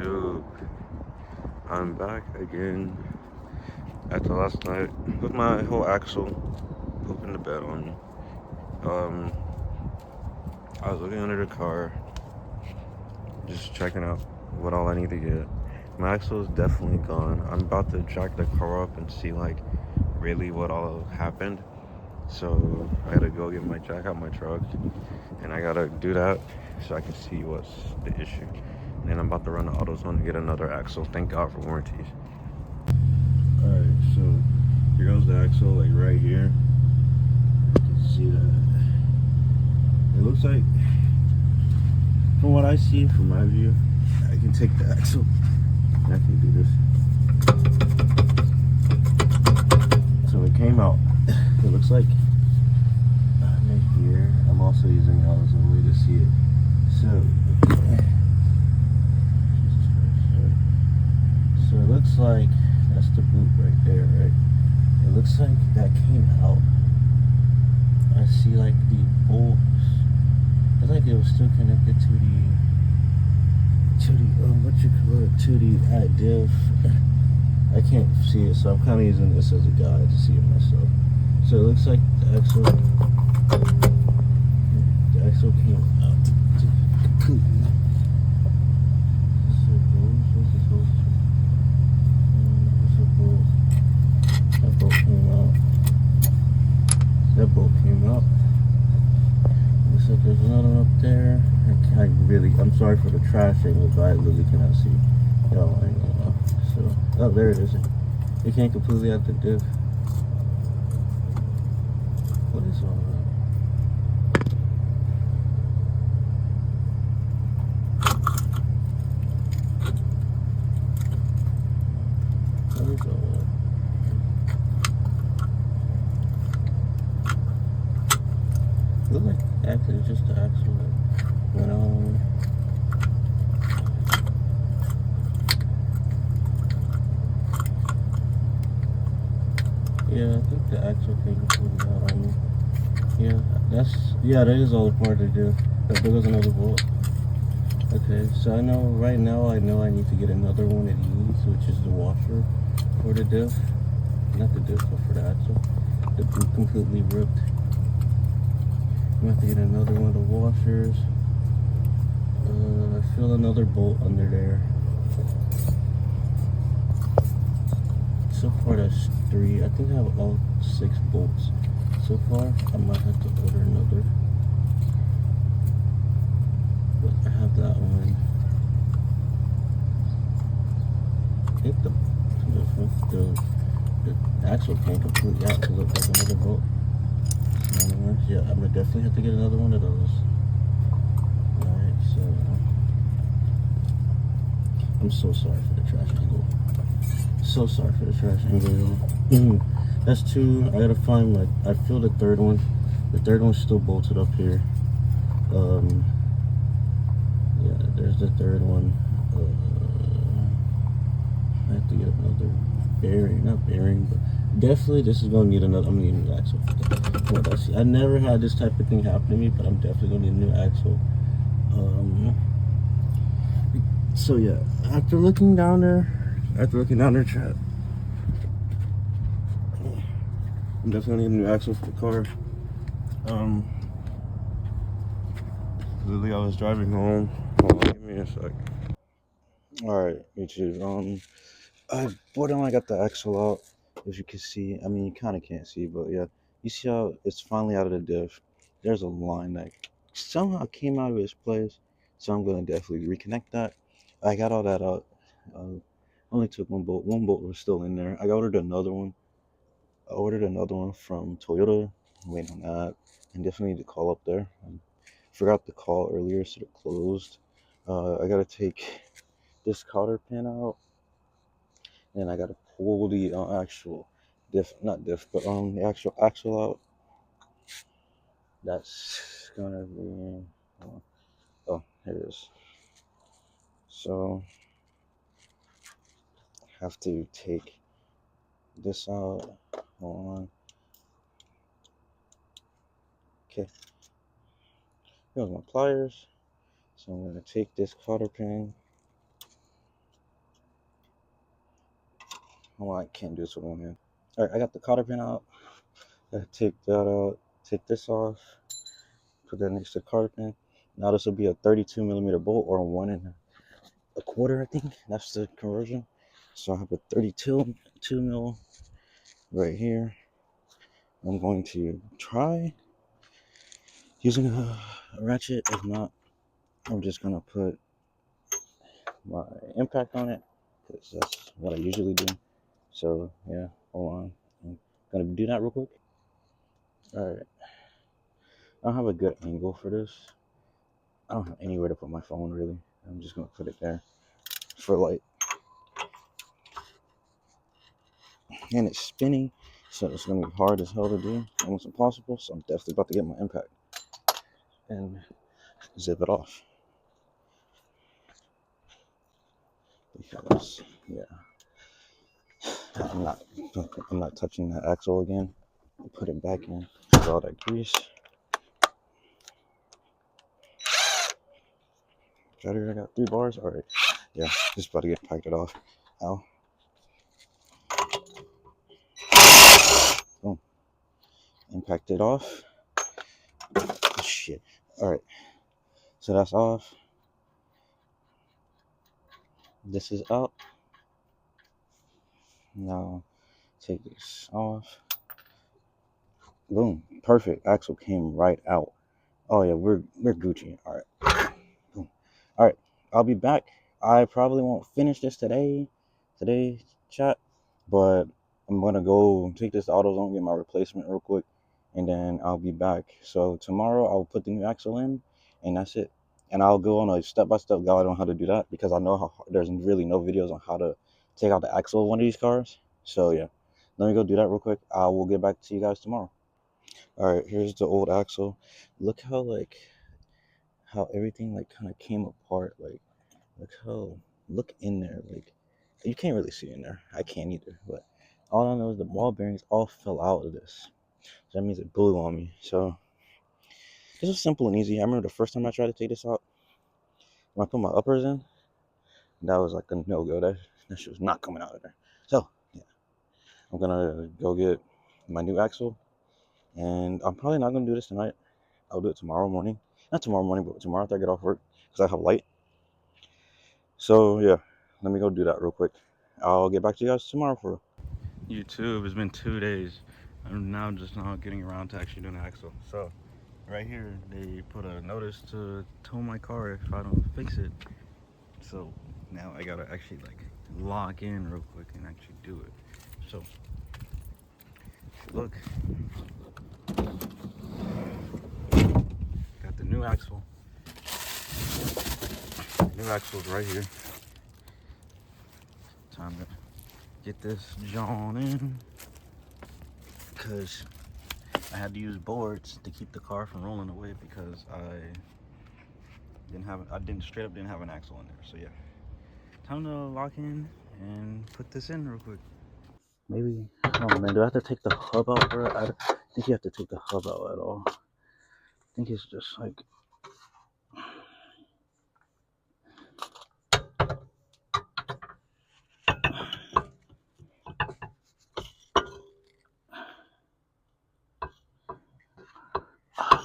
YouTube. I'm back again after last night with my whole axle pooping the bed on me. Um, I was looking under the car, just checking out what all I need to get. My axle is definitely gone. I'm about to jack the car up and see like really what all happened. So I gotta go get my jack out my truck, and I gotta do that so I can see what's the issue. And then I'm about to run to AutoZone to get another axle. Thank God for warranties. Alright, so here goes the axle, like right here. You can see that. It looks like, from what I see, from my view, I can take the axle and I can do this. So it came out. It looks like right here. I'm also using AutoZone way to see it. So it looks like that's the boot right there, right? It looks like that came out. I see like the bolts. I think it was still connected to the diff. I can't see it, so I'm kind of using this as a guide to see it myself. So it looks like the axle came out completely. That bolt came out. Looks like there's another one up there. I'm sorry for the trash angle, but I literally cannot see. Y'all ain't gonna know. So, oh, there it is. It came completely out the diff. What is all that? What is all that? It looked like actually just the axle that went on. Yeah, I think the axle came completely out on me. Yeah, that is all the part they do. There was another bolt. Okay, so I know right now I need to get another one of these, which is the washer for the diff. Not the diff, but for the axle. The boot completely ripped. I'm gonna have to get another one of the washers. I feel another bolt under there. So far that's 3. I think I have all 6 bolts. So far, I might have to order another. But I have that one. I think the axle came completely out to look like another bolt. Yeah, I'm gonna definitely have to get another one of those. Alright, so I'm so sorry for the trash angle. So sorry for the trash angle. That's 2. I gotta find I feel the third one. The third one's still bolted up here. Yeah, there's the third one. I have to get another bearing, not bearing, but definitely this is gonna need another. I'm gonna need a new axle. I never had this type of thing happen to me, but I'm definitely gonna need a new axle. So yeah, after looking down there, chat, I'm definitely gonna need a new axle for the car. Literally, I was driving home. Hold on, give me a sec. All right, YouTube. I borderline got the axle out, as you can see. I mean, you kind of can't see, but yeah, you see how it's finally out of the diff. There's a line that somehow came out of its place, so I'm gonna definitely reconnect that. I got all that out. Only took one bolt. One bolt was still in there. I ordered another one. From Toyota. I'm waiting on that. And definitely need to call up there. I forgot to call earlier, so it closed. I gotta take this cotter pin out, and I gotta pull the actual not diff, but the actual axle out. That's gonna be, oh, here it is. So I have to take this out. Hold on. Okay, here's my pliers. So I'm gonna take this cotter pin Oh, I can't do this with one hand. All right, I got the cotter pin out. I take that out. Take this off. Put that next to the cotter pin. Now this will be a 32 millimeter bolt, or a 1 1/4, I think. That's the conversion. So I have a 32 mil right here. I'm going to try using a ratchet. If not, I'm just gonna put my impact on it, because that's what I usually do. So yeah, hold on. I'm gonna do that real quick. All right. I don't have a good angle for this. I don't have anywhere to put my phone really. I'm just gonna put it there for light. And it's spinning, so it's gonna be hard as hell to do. Almost impossible. So I'm definitely about to get my impact and zip it off. Because yeah, I'm not touching that axle again. Put it back in with all that grease. I got 3 bars. All right, yeah, just about to get packed it off. Ow. Boom. Impact it off. Oh, shit. All right, so that's off. This is up. Now take this off. Boom. Perfect. Axle came right out. Oh yeah, we're Gucci. All right. Boom. All right. I'll be back. I probably won't finish this today, chat, but I'm gonna go take this to AutoZone, get my replacement real quick, and then I'll be back. So tomorrow I'll put the new axle in, and that's it. And I'll go on a step-by-step guide on how to do that, because I know there's really no videos on how to take out the axle of one of these cars. So yeah, let me go do that real quick. I will get back to you guys tomorrow. All right, here's the old axle. Look how everything kind of came apart. Look in there. You can't really see in there. I can't either. But all I know is the ball bearings all fell out of this. So that means it blew on me. So this was simple and easy. I remember the first time I tried to take this out, when I put my uppers in, that was like a no-go. That shit was not coming out of there. So yeah, I'm gonna go get my new axle, and I'm probably not gonna do this tonight. I'll do it tomorrow morning. Not tomorrow morning, but tomorrow after I get off work, because I have light. So yeah, let me go do that real quick. I'll get back to you guys tomorrow for YouTube. It's been 2 days. I'm now just now getting around to actually doing the axle. So right here they put a notice to tow my car if I don't fix it. So now I gotta actually lock in real quick and actually do it. So look, got the new axle. The new axle's right here. Time to get this drawn in, because I had to use boards to keep the car from rolling away, because I straight up didn't have an axle in there. So yeah, time to lock in and put this in real quick. Maybe, oh man, do I have to take the hub out, bro? I don't think you have to take the hub out at all. I think it's just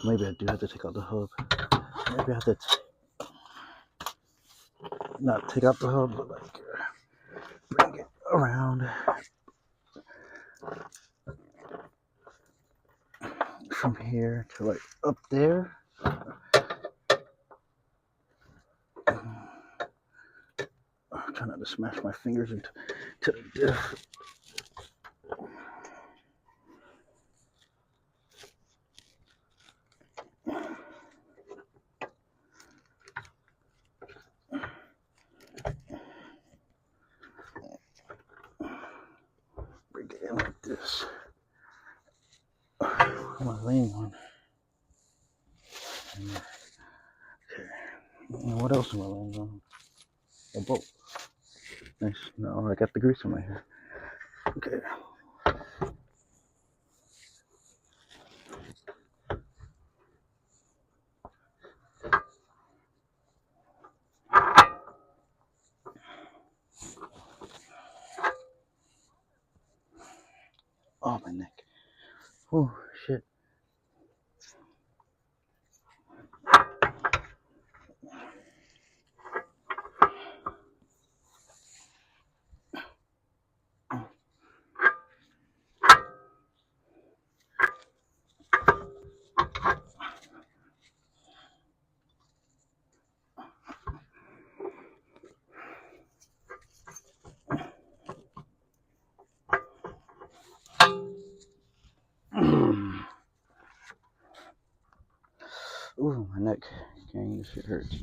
maybe I do have to take out the hub. Maybe I have to not take out the hub, but bring it around from here to up there. I'm trying not to smash my fingers into the diff. Bring it in like this. What am I laying on? Okay. And what else am I laying on? A bolt. Nice. No, I got the grease in my hair. Okay. my neck. Oh shit. Ooh, my neck. Dang, this shit hurts.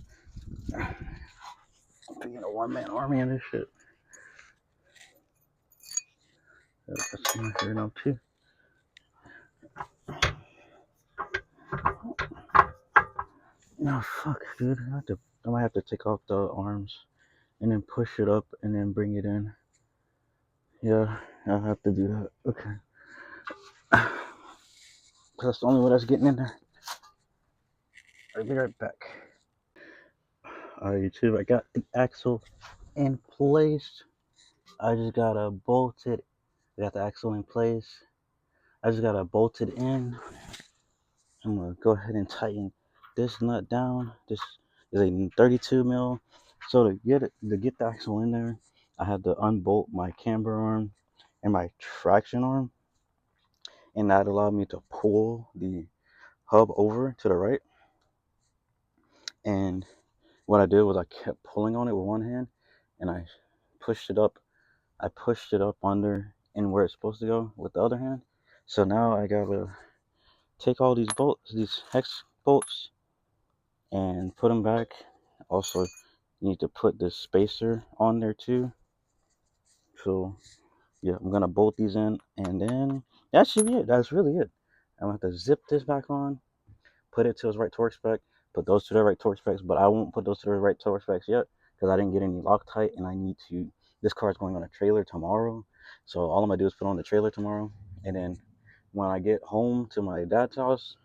I'm being a one-man army in this shit. That's my hair now too. No, fuck, dude. I might have to take off the arms and then push it up and then bring it in. Yeah, I'll have to do that. Okay. Cause that's the only way that's getting in there. I'll be right back. Alright, YouTube, I got the axle in place. I just gotta bolt it. I got the axle in place. I just gotta bolt it in. I'm gonna go ahead and tighten this nut down. This is a 32 mil. So to get the axle in there, I had to unbolt my camber arm and my traction arm, and that allowed me to pull the hub over to the right. And what I did was I kept pulling on it with one hand, and I pushed it up. I pushed it up under and where it's supposed to go with the other hand. So now I gotta take all these bolts, these hex bolts, and put them back. Also, you need to put this spacer on there too. So yeah, I'm gonna bolt these in, and then that should be it. That's really it. I'm gonna have to zip this back on, put it to its right torque spec, put those to the right torque specs, but I won't put those to the right torque specs yet because I didn't get any Loctite, and I need to. This car is going on a trailer tomorrow, so all I'm gonna do is put on the trailer tomorrow, and then when I get home to my dad's house,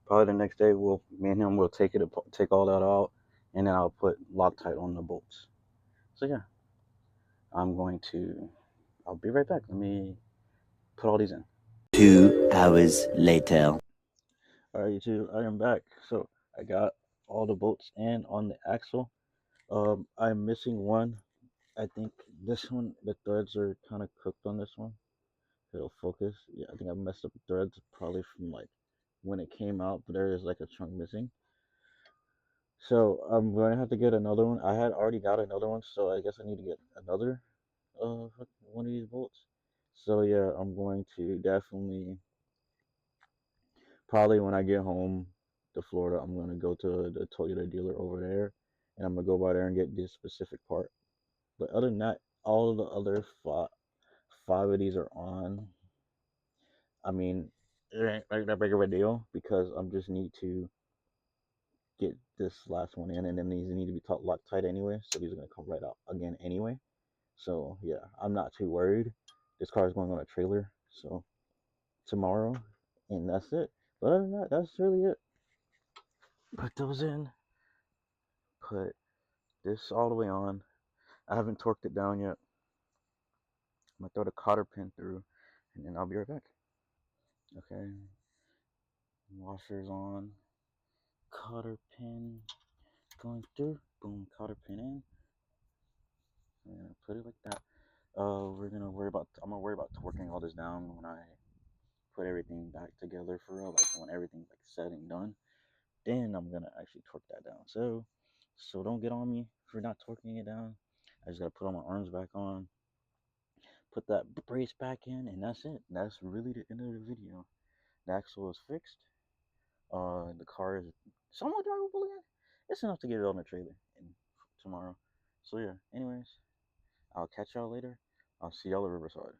probably the next day, me and him will take all that out, and then I'll put Loctite on the bolts. So yeah, I'll be right back. Let me put all these in. 2 hours later. All right, YouTube, I am back. So I got all the bolts in on the axle. I'm missing one. I think this one, the threads are kind of cooked on this one. It'll focus. Yeah, I think I messed up the threads probably from like when it came out, but there is like a chunk missing. So I'm going to have to get another one. I had already got another one, so I guess I need to get another one of these bolts. So yeah, I'm going to definitely probably when I get home to Florida, I'm gonna go to the Toyota dealer over there, and I'm gonna go by there and get this specific part. But other than that, all of the other five of these are on. I mean, it ain't like that big of a deal because I'm just need to get this last one in, and then these need to be locked tight anyway. So these are gonna come right out again anyway. So yeah, I'm not too worried. This car is going on a trailer, so tomorrow, and that's it. But other than that, that's really it. Put those in. Put this all the way on. I haven't torqued it down yet. I'm gonna throw the cotter pin through, and then I'll be right back. Okay, washers on. Cotter pin going through. Boom, cotter pin in. I'm gonna put it like that. We're gonna worry about. I'm gonna worry about torquing all this down when I put everything back together for real. Like when everything's like set and done, then I'm gonna actually torque that down. So don't get on me for not torquing it down. I just gotta put all my arms back on, put that brace back in, and that's it. That's really the end of the video. The axle is fixed. The car is somewhat drivable again. It's enough to get it on the trailer tomorrow. So yeah. Anyways, I'll catch y'all later. I'll see y'all at Riverside.